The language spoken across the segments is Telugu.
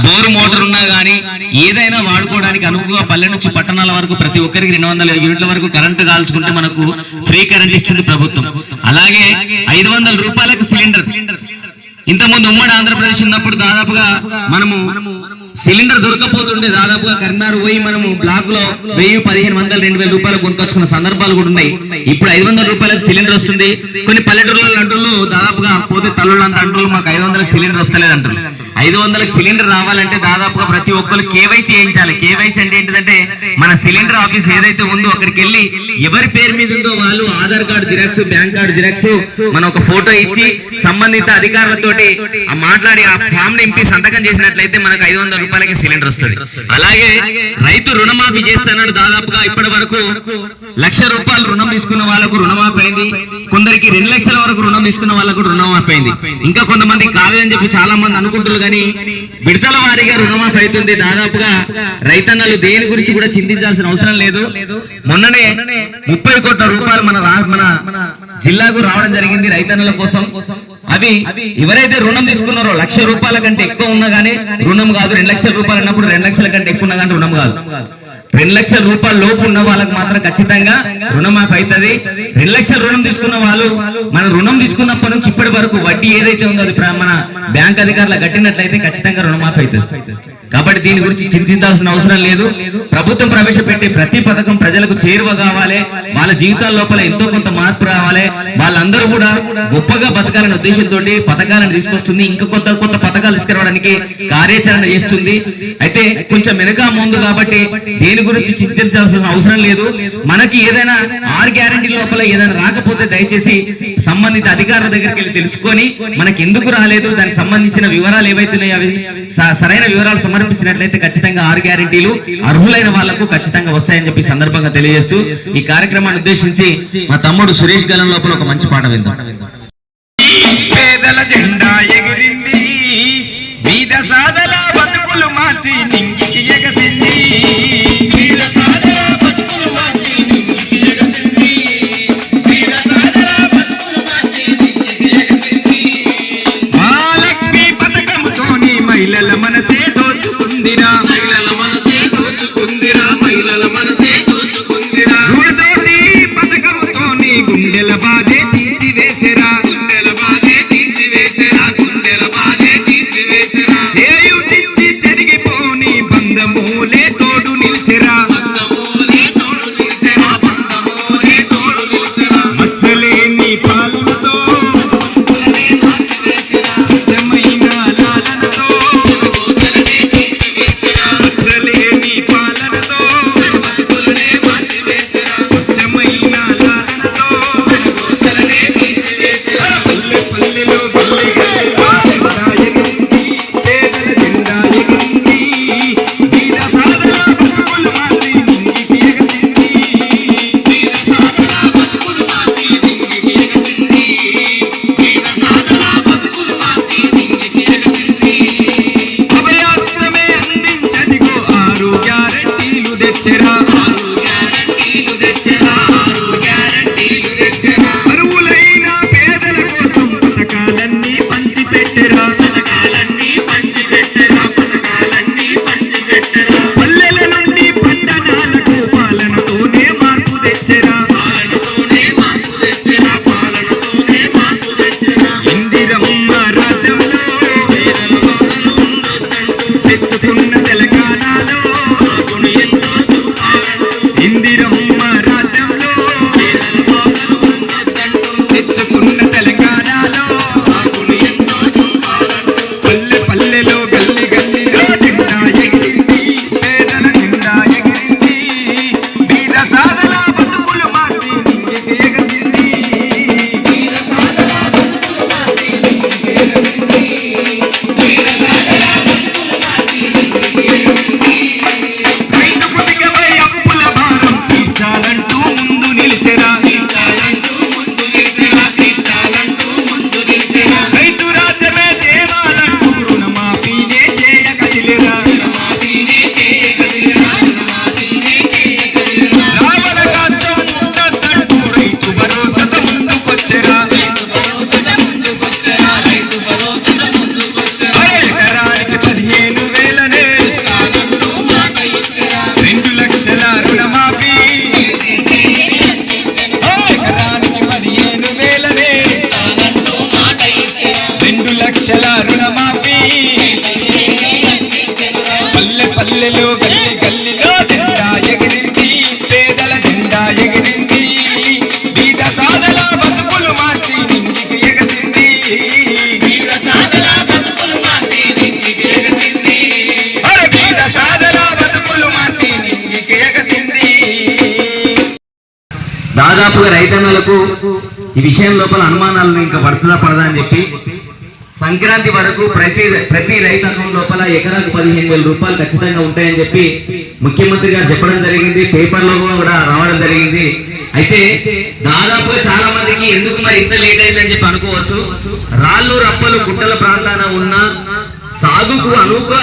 బోరు మోటార్ ఉన్నా గానీ ఏదైనా వాడుకోవడానికి అనువుగా పల్లె నుంచి పట్టణాల వరకు ప్రతి ఒక్కరికి 200 యూనిట్ల వరకు కరెంటు కాల్చుకుంటే మనకు ఫ్రీ కరెంట్ ఇస్తుంది ప్రభుత్వం. అలాగే 500 రూపాయలకు సిలిండర్. ఇంతకుముందు ఉమ్మడి ఆంధ్రప్రదేశ్ ఉన్నప్పుడు దాదాపుగా మనము సిలిండర్ దొరకపోతుండే, దాదాపుగా కరీంనగర్ పోయి మనము బ్లాక్ లో 1000, 1500, 2000 రూపాయలు కొనుక్కొచ్చుకున్న సందర్భాలు కూడా ఉన్నాయి. ఇప్పుడు 500 రూపాయలకు సిలిండర్ వస్తుంది. కొన్ని పల్లెటూర్లలో అంటున్నారు దాదాపుగా పోతే తల్లులంతా అంటున్నారు మాకు 500లకు సిలిండర్ వస్తలేదు అంటారు. 500లకు సిలిండర్ రావాలంటే దాదాపుగా ప్రతి ఒక్కరు కేవైసీ చేయించాలి. కేవైసీ అంటే ఏంటిదంటే మన సిలిండర్ ఆఫీస్ ఏదైతే ఉందో అక్కడికి వెళ్ళి ఎవరి పేరు మీద ఉందో వాళ్ళు Aadhaar card xerox, bank card xerox, మనం ఒక ఫోటో ఇచ్చి సంబంధిత అధికారులతోటి మాట్లాడి ఆ ఫామ్ నింపి సంతకం చేసినట్లయితే మనకు 500 రూపాయలకి సిలిండర్ వస్తుంది. అలాగే రైతు రుణమాఫీ చేస్తున్నాడు. దాదాపుగా ఇప్పటి వరకు 1,00,000 రూపాయలు రుణం తీసుకున్న వాళ్ళకు రుణమాఫీ అయింది. కొందరికి 2 లక్షల వరకు రుణం తీసుకున్న వాళ్ళకు రుణమాఫీ అయింది. ఇంకా కొంతమంది కాలేదని చెప్పి చాలా మంది అనుకుంటున్నారు కానీ విడతల వారీగా రుణమాఫీ అవుతుంది. దాదాపుగా రైతన్నలు దేని గురించి కూడా చింతించాల్సిన అవసరం లేదు. మొన్ననే 30 కోట్ల రూపాయలు మన జిల్లాకు రావడం జరిగింది రైతన్నల కోసం. అవి ఎవరైతే రుణం తీసుకున్నారో 1,00,000 రూపాయల కంటే ఎక్కువ ఉన్నా గానీ రుణం కాదు. 2 లక్షల రూపాయలు అన్నప్పుడు 2 లక్షల కంటే ఎక్కువ ఉన్నా కానీ రుణం కాదు. 2 లక్షల రూపాయల లోపు ఉన్న వాళ్ళకి మాత్రం ఖచ్చితంగా రుణమాఫీ అవుతుంది. 2 లక్షల రుణం తీసుకున్న వాళ్ళు మన రుణం తీసుకున్నప్పటి నుంచి ఇప్పటి వరకు వడ్డీ ఏదైతే ఉందో అది మన బ్యాంక్ అధికారులు కట్టినట్లయితే ఖచ్చితంగా రుణమాఫీ అవుతుంది. కాబట్టి దీని గురించి చింతించాల్సిన అవసరం లేదు. ప్రభుత్వం ప్రవేశపెట్టే ప్రతి పథకం ప్రజలకు చేరువ కావాలి, వాళ్ళ జీవితాల లోపల ఎంతో కొంత మార్పు రావాలి, వాళ్ళందరూ కూడా గొప్పగా బతకాలనే ఉద్దేశంతో పథకాలను తీసుకొస్తుంది. ఇంకా కొత్త పథకాలు తీసుకురావడానికి కార్యాచరణ చేస్తుంది. అయితే కొంచెం వెనుక ముందు కాబట్టి దేని గురించి చింతించాల్సిన అవసరం లేదు. మనకి ఏదైనా 6 గ్యారెంటీ లోపల ఏదైనా రాకపోతే దయచేసి సంబంధిత అధికారుల దగ్గరికి వెళ్ళి తెలుసుకొని మనకి ఎందుకు రాలేదు, దానికి సంబంధించిన వివరాలు ఏవైతున్నాయో అవి సరైన వివరాలు సమర్పించినట్లయితే ఖచ్చితంగా 6 గ్యారెంటీలు అర్హులైన వాళ్లకు ఖచ్చితంగా వస్తాయని చెప్పి సందర్భంగా తెలియజేస్తూ ఈ కార్యక్రమాన్ని ఉద్దేశించి మా తమ్ముడు సురేష్ గలం లోపల ఒక మంచి పాట విందాం. పేదల జెండా ఎగిరింది, బీద సాదల బతుకులు మార్చి నింగికి ఎగసింది. మహాలక్ష్మి పథకంతోని మహిళల మనసే దోచుకుందిరా, మహిళల మనసే దోచుకుందిరా, మహిళల మనసే దోచుకుందిరా. గురుతోటి పథకంతోని గుండెల బాధే తీర్చివేసెరా, గుండెల బాధే తీర్చివేసెరా, గుండెల బాధే తీర్చివేసెరా. చేయుతిచ్చి చెరిగిపోని బంధమూలే తోడు నిలిచెరా, బంధమూలే తోడు నిలిచెరా, బంధమూలే తోడు నిలిచెరా. మచ్చలేని పాలనతో స్వచ్ఛమైన లాలనతో, మచ్చలేని పాలనతో స్వచ్ఛమైన లాలనతో పల్లెలో గల్లి గల్లిలో జెండా ఎగిరింది, పేదల జెండా ఎగిరింది. బీద సాదల బతుకులు మార్చి నింగికి ఎగసింది, బీద సాదల బతుకులు మార్చి నింగికి ఎగసింది. బీద సాదల బతుకులు మార్చి నింగికి ఎగసింది. దాదాపుగా రైతన్నలకు ఈ విషయం లోపల అనుమానాలను ఇంకా పడుతుందా పడదా అని చెప్పి సంక్రాంతి వరకు ప్రతి రైతు అకౌంట్ లోపల ఎకరాకు 15,000 రూపాయలు ఖచ్చితంగా ఉంటాయని చెప్పి ముఖ్యమంత్రి గారు చెప్పడం జరిగింది, పేపర్లో కూడా రావడం జరిగింది. అయితే దాదాపుగా చాలా మందికి ఎందుకు మరి ఇంత లేట్ అయిందని చెప్పి అనుకోవచ్చు. రాళ్ళు రప్పలు గుట్టల ప్రాంతాన ఉన్న సాగుకు అనువుగా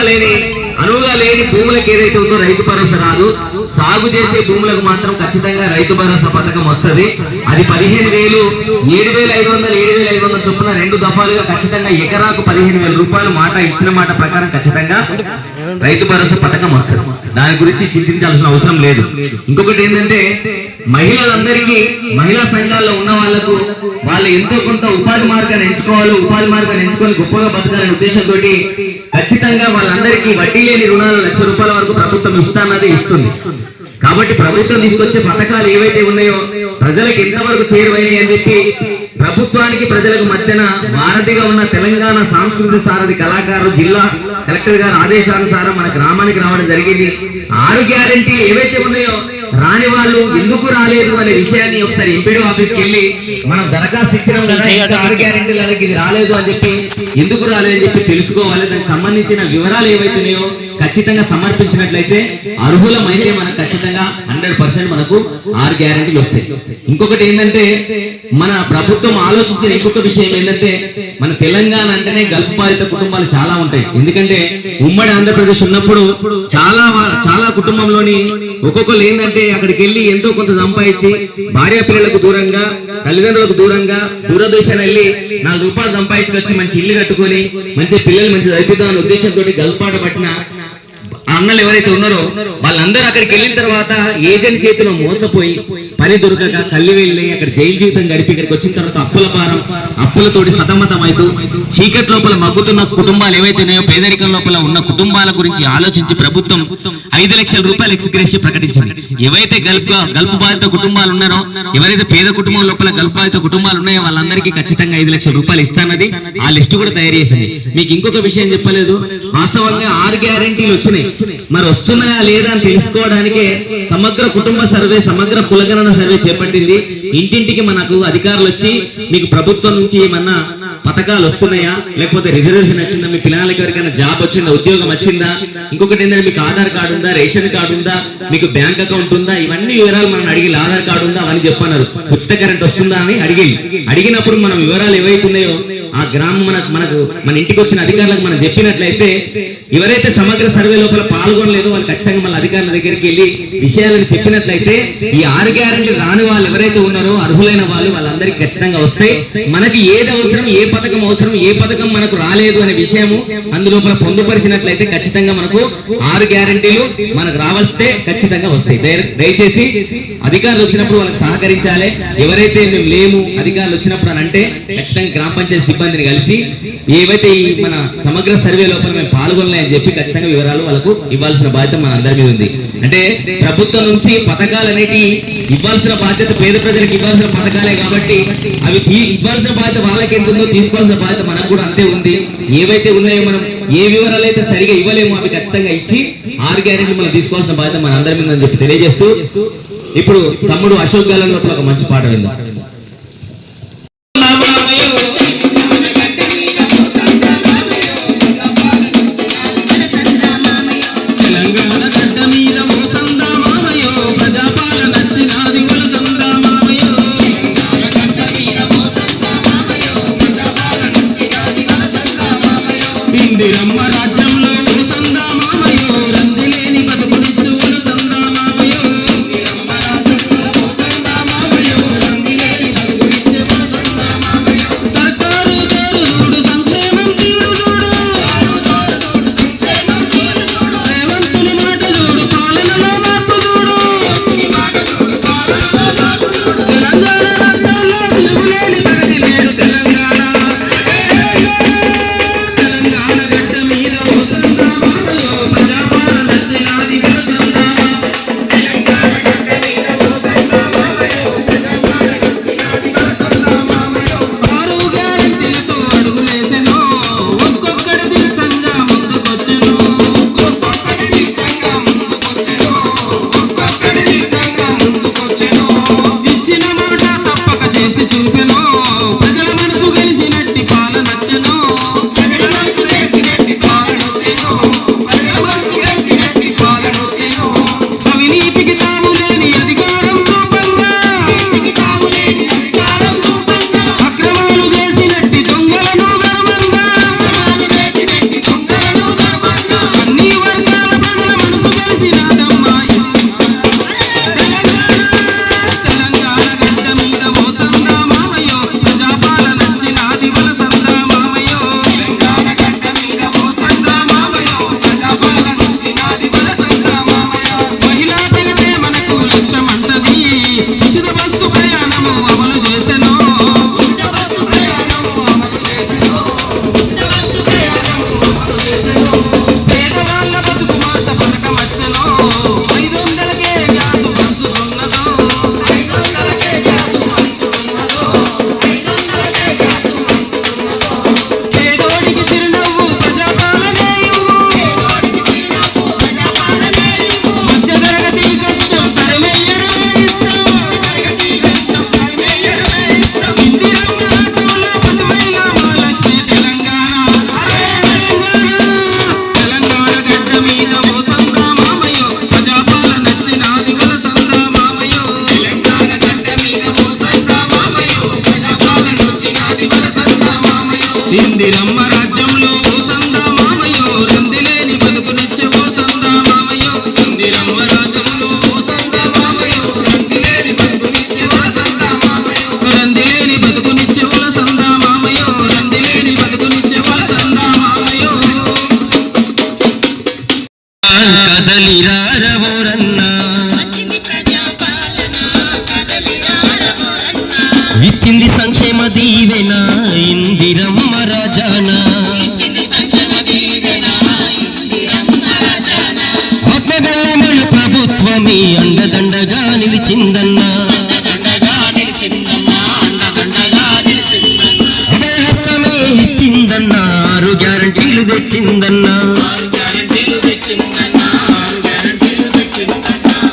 లేని భూములకు ఏదైతే ఉందో రైతు భరోసా రాదు. సాగు చేసే భూములకు మాత్రం ఖచ్చితంగా రైతు భరోసా పథకం వస్తుంది. అది 15,000, 7,500, 7,500 చొప్పున 2 దఫాలుగా ఖచ్చితంగా ఎకరాకు 15,000 రూపాయలు మాట ఇచ్చిన మాట ప్రకారం ఖచ్చితంగా రైతు భరోసా పథకం వస్తుంది. దాని గురించి చింతించాల్సిన అవసరం లేదు. ఇంకొకటి ఏంటంటే మహిళలందరికీ, మహిళా సంఘాల్లో ఉన్న వాళ్లకు వాళ్ళు ఎంతో కొంత ఉపాధి మార్గాన్ని ఎంచుకోవాలి, ఉపాధి మార్గాన్ని ఎంచుకొని గొప్పగా బతకాలనే ఉద్దేశంతో ఖచ్చితంగా వాళ్ళందరికీ వడ్డీ లేని రుణాలు 1,00,000 రూపాయల వరకు ప్రభుత్వం ఇస్తానది ఇస్తుంది. కాబట్టి ప్రభుత్వం తీసుకొచ్చే పథకాలు ఏవైతే ఉన్నాయో ప్రజలకు ఎంతవరకు చేరువయ్యాయి అని చెప్పి ప్రభుత్వానికి ప్రజలకు మధ్యన వారధిగా ఉన్న తెలంగాణ సాంస్కృతిక సారథి కళాకారులు జిల్లా కలెక్టర్ గారి ఆదేశానుసారం మన గ్రామానికి రావడం జరిగింది. 6 గ్యారెంటీలు ఏవైతే ఉన్నాయో రాని వాళ్ళు ఎందుకు రాలేదు అనే విషయాన్ని ఒకసారి ఎంపీడీ ఆఫీస్కి వెళ్ళి మనం దరఖాస్తు ఇచ్చినాం కదా, 6 గ్యారెంటీలకి ఇది రాలేదు అని చెప్పి ఎందుకు రాలేదని చెప్పి తెలుసుకోవాలి. దానికి సంబంధించిన వివరాలు ఏవైతున్నాయో ఖచ్చితంగా సమర్పించినట్లయితే అర్హులమైతే మనకు ఖచ్చితంగా 100% మనకు 6 గ్యారెంటీలు వస్తాయి. ఇంకొకటి ఏంటంటే మన ప్రభుత్వం ఆలోచించిన ఇంకొక విషయం ఏంటంటే మన తెలంగాణ అంటేనే గల్పుబాధిత కుటుంబాలు చాలా ఉంటాయి. ఎందుకంటే ఉమ్మడి ఆంధ్రప్రదేశ్ ఉన్నప్పుడు చాలా కుటుంబంలోని ఒక్కొక్కరు ఏంటంటే అక్కడికి వెళ్ళి ఎంతో కొంత సంపాదించి భార్య పిల్లలకు దూరంగా, తల్లిదండ్రులకు దూరంగా దూరదేశాన్ని వెళ్ళి 4 రూపాయలు సంపాదించి వచ్చి మంచి ఇల్లు కట్టుకొని మంచి పిల్లలు మంచి చదివిద్దామనే ఉద్దేశంతో గల్పాట పట్టిన అన్నలు ఎవరైతే ఉన్నారో వాళ్ళందరూ అక్కడికి వెళ్ళిన తర్వాత ఏజెంట్ చేతిలో మోసపోయి పని దొరకక కళ్ళు వెళ్ళి అక్కడ జైలు జీవితం గడిపి ఇక్కడికి వచ్చిన తర్వాత అప్పుల భారం, అప్పులతోటి సతమతం అవుతూ చీకటి లోపల మగ్గుతున్న కుటుంబాలు ఏవైతే ఉన్నాయో పేదరికం లోపల ఉన్న కుటుంబాల గురించి ఆలోచించి ప్రభుత్వం 5,00,000 రూపాయలు ఎక్స్గ్రేషియా ప్రకటించింది. ఏవైతే గల్పు బాధిత కుటుంబాలు ఉన్నారో, ఎవరైతే పేద కుటుంబం లోపల గల్పు బాధిత కుటుంబాలు ఉన్నాయో వాళ్ళందరికీ ఖచ్చితంగా 5,00,000 రూపాయలు ఇస్తానది ఆ లిస్టు కూడా తయారు చేసింది. మీకు ఇంకొక విషయం చెప్పలేదు, వాస్తవంగా 6 గ్యారెంటీలు వచ్చినాయి. మరి వస్తున్నాయా లేదా అని తెలుసుకోవడానికే సమగ్ర కుటుంబ సర్వే, సమగ్ర కులగణన సర్వే చేపట్టింది. ఇంటింటికి మనకు అధికారులు వచ్చి మీకు ప్రభుత్వం నుంచి ఏమన్నా పథకాలు వస్తున్నాయా, లేకపోతే రిజర్వేషన్ వచ్చిందా, మీ పిల్లలకి ఎవరికైనా జాబ్ వచ్చిందా, ఉద్యోగం వచ్చిందా, ఇంకొకటి ఏంటంటే మీకు ఆధార్ కార్డు ఉందా, రేషన్ కార్డు ఉందా, మీకు బ్యాంక్ అకౌంట్ ఉందా, ఇవన్నీ వివరాలు మనం అడిగి ఆధార్ కార్డు ఉందా అవన్నీ చెప్పన్నారు. ఉచిత కరెంట్ వస్తుందా అని అడిగినప్పుడు మనం వివరాలు ఏవైతున్నాయో ఆ గ్రామం మన ఇంటికి వచ్చిన అధికారులకు మనం చెప్పినట్లయితే ఎవరైతే సమగ్ర సర్వే లోపల పాల్గొనలేదో వాళ్ళు ఖచ్చితంగా మన అధికారుల దగ్గరికి వెళ్ళి విషయాలను చెప్పినట్లయితే ఈ 6 గ్యారెంటీలు రాని వాళ్ళు ఎవరైతే ఉన్నారో అర్హులైన వాళ్ళందరికీ ఖచ్చితంగా వస్తాయి. మనకి ఏది అవసరం, ఏ పథకం అవసరం, ఏ పథకం మనకు రాలేదు అనే విషయము అందులోపల పొందుపరిచినట్లయితే ఖచ్చితంగా మనకు 6 గ్యారెంటీలు మనకు రావస్తే ఖచ్చితంగా వస్తాయి. దయచేసి అధికారులు వచ్చినప్పుడు వాళ్ళకి సహకరించాలి. ఎవరైతే మేము లేము అధికారులు వచ్చినప్పుడు అని అంటే ఖచ్చితంగా గ్రామ పంచాయతీ సిబ్బందిని కలిసి ఏవైతే మన సమగ్ర సర్వే లోపల మేము పాల్గొనలే అని చెప్పి ఖచ్చితంగా వివరాలు వాళ్ళకు ఇవ్వాల్సిన బాధ్యత మన అందరి మీద ఉంది. అంటే ప్రభుత్వం నుంచి పథకాలు అనేవి ఇవ్వాల్సిన బాధ్యత పేద ప్రజలకు ఇవ్వాల్సిన పథకాలే కాబట్టి అవి ఇవ్వాల్సిన బాధ్యత వాళ్ళకి ఎంత ఉందో తీసుకోవాల్సిన బాధ్యత మనకు కూడా అంతే ఉంది. ఏవైతే ఉన్నాయో మనం ఏ వివరాలు అయితే సరిగా ఇవ్వలేమో అవి ఖచ్చితంగా ఇచ్చి 6 గ్యారెంటీలు మనం తీసుకోవాల్సిన బాధ్యత మన అందరి మీద అని చెప్పి తెలియజేస్తూ ఇప్పుడు తమ్ముడు అశోక్ గాలం లోపల ఒక మంచి పాట విందాం. తెలంగాణ గడ్డ మీద హస్తమే అండదండగా నిలిచిందన్నా అభయ హస్తమే ఇచ్చిందన్నా 6 గ్యారంటీలు తెచ్చిందన్నా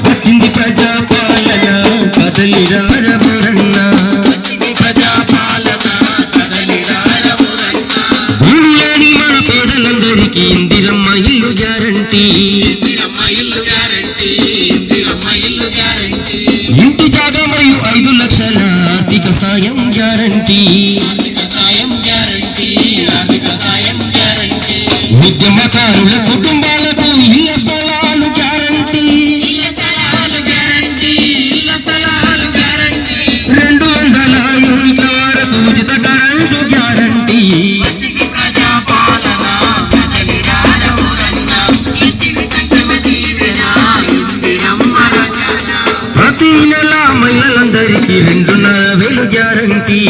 వచ్చింది ప్రజాపాలన కదలిరారమరన్నా భూమిలోని మా పేదలందరికీ ఇందిరమ్మ ఇల్లు గ్యారంటీ ఇంటి జాగా మరియు 5 లక్షల ఆర్థిక సాయం గ్యారంటీ ఉద్యమకారుల కుటుంబాలకు ఇళ్ల స్థలాలు గ్యారంటీ 200 యూనిట్ల వరకు ఉచిత కరెంటు గ్యారంటీ ప్రతి నెల మహిళలందరికీ 2,500 గ్యారంటీ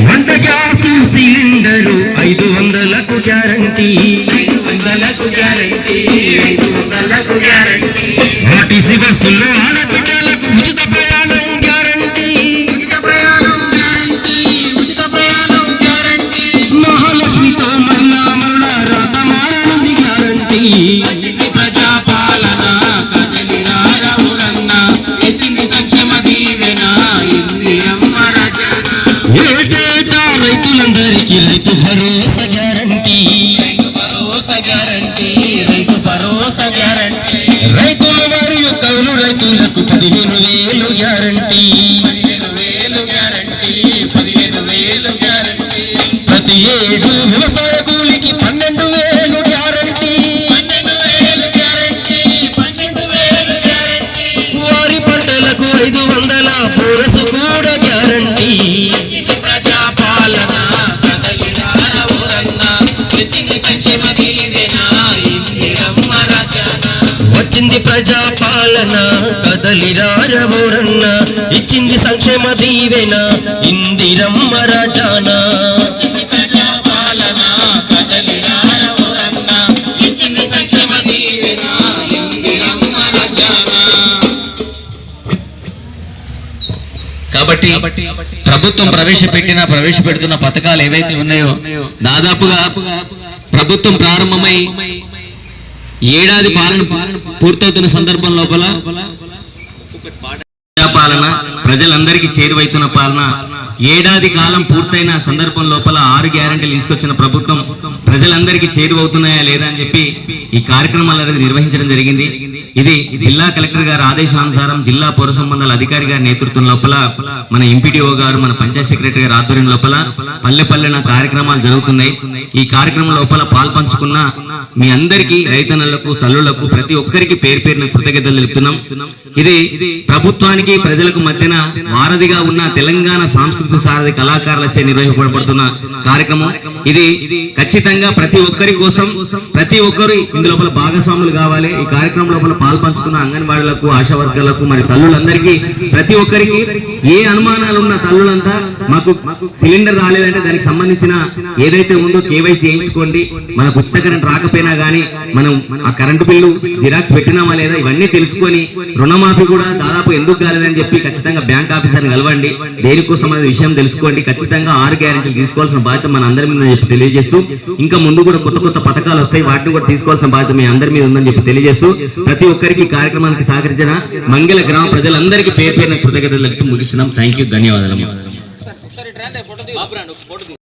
వంట గ్యాస్ సిలిండరు 500కు గ్యారంటీ ఆర్టీసీ బస్సుల్లో ఆడపిల్లలకు ఉచిత ప్రయాణం గ్యారంటీ మహాలక్ష్మితో మహిళా రాత మారనుంది గ్యారంటీ ఏటేటా రైతులందరికీ రైతు భరోసా గ్యారంటీ రైతులు మరియు కౌలు రైతులకు 15,000 గ్యారంటీ ప్రతి ఏడు వ్యవసాయ కూలికి 12,000 గ్యారంటీ వారి పంటలకు 500 బోనస్ కూడా గ్యారంటీ వచ్చింది ప్రజాపాలన కదలిరారమోరన్న ఇచ్చింది సంక్షేమ దీవెన ఇందిరమ్మ రాజాన కాబట్టి ప్రభుత్వం ప్రవేశపెడుతున్న పథకాలు ఏవైతే ఉన్నాయో దాదాపుగా ప్రభుత్వం ప్రారంభమై ఏడాది పాలన పూర్తవుతున్న సందర్భం లోపల పాలన ప్రజలందరికీ చేరువైతున్న పాలన ఏడాది కాలం పూర్తయిన సందర్భం లోపల 6 గ్యారెంటీలు తీసుకొచ్చిన ప్రభుత్వం ప్రజలందరికీ చేరువవుతున్నాయా లేదా అని చెప్పి ఈ కార్యక్రమాలు అనేది నిర్వహించడం జరిగింది. ఇది జిల్లా కలెక్టర్ గారి ఆదేశానుసారం జిల్లా పౌర సంబంధాల అధికారి గారి నేతృత్వం లోపల మన ఎంపీడీఓ గారు మన పంచాయత్ సెక్రటరీ గారి ఆధ్వర్యం లోపల పల్లె కార్యక్రమాలు జరుగుతున్నాయి. ఈ కార్యక్రమం లోపల పాల్పంచుకున్న మీ అందరికీ రైతన్నలకు తల్లులకు ప్రతి ఒక్కరికి పేరు పేరున కృతజ్ఞతలు తెలుపుతున్నాం. ఇది ప్రభుత్వానికి ప్రజలకు మధ్యన వారధిగా ఉన్న తెలంగాణ సాంస్కృతిక సారథి కళాకారులచే నిర్వహింపబడుతున్న కార్యక్రమం. ఇది ఖచ్చితంగా ప్రతి ఒక్కరి కోసం ప్రతి ఒక్కరు ఇందులో భాగస్వాములు కావాలి. ఈ కార్యక్రమం లోపల పాల్పంచుకున్న అంగన్వాడీలకు ఆశా వర్గాలకు మరి తల్లులందరికీ ప్రతి ఒక్కరికి ఏ అనుమానాలు ఉన్న తల్లులంతా మాకు సిలిండర్ రాలేదంటే దానికి సంబంధించిన ఏదైతే ఉందో కేవైసీ చేయించుకోండి. మనకు ఉచిత కరెంట్ రాకపోయినా గానీ మనం ఆ కరెంటు బిల్లు జిరాక్స్ పెట్టినామా లేదా ఇవన్నీ తెలుసుకొని రుణమాఫీ కూడా దాదాపు ఎందుకు కాలేదని చెప్పి ఖచ్చితంగా బ్యాంక్ ఆఫీసర్ని కలవండి. దేనికోసం అనే విషయం తెలుసుకోండి. ఖచ్చితంగా 6 గ్యారెంటీలు తీసుకోవాల్సిన బాధ్యత మన అందరి మీద చెప్పి తెలియజేస్తూ ఇంకా ముందు కూడా కొత్త పథకాలు వస్తాయి, వాటిని కూడా తీసుకోవాల్సిన బాధ్యత మీ అందరి మీద ఉందని చెప్పి తెలియజేస్తూ ప్రతి ఒక్కరికి కార్యక్రమానికి సహకరించిన మంగళ గ్రామ ప్రజలందరికీ పేరు పేరున కృతజ్ఞతలు ముగిస్తున్నాం. థ్యాంక్ యూ, ధన్యవాదాలు.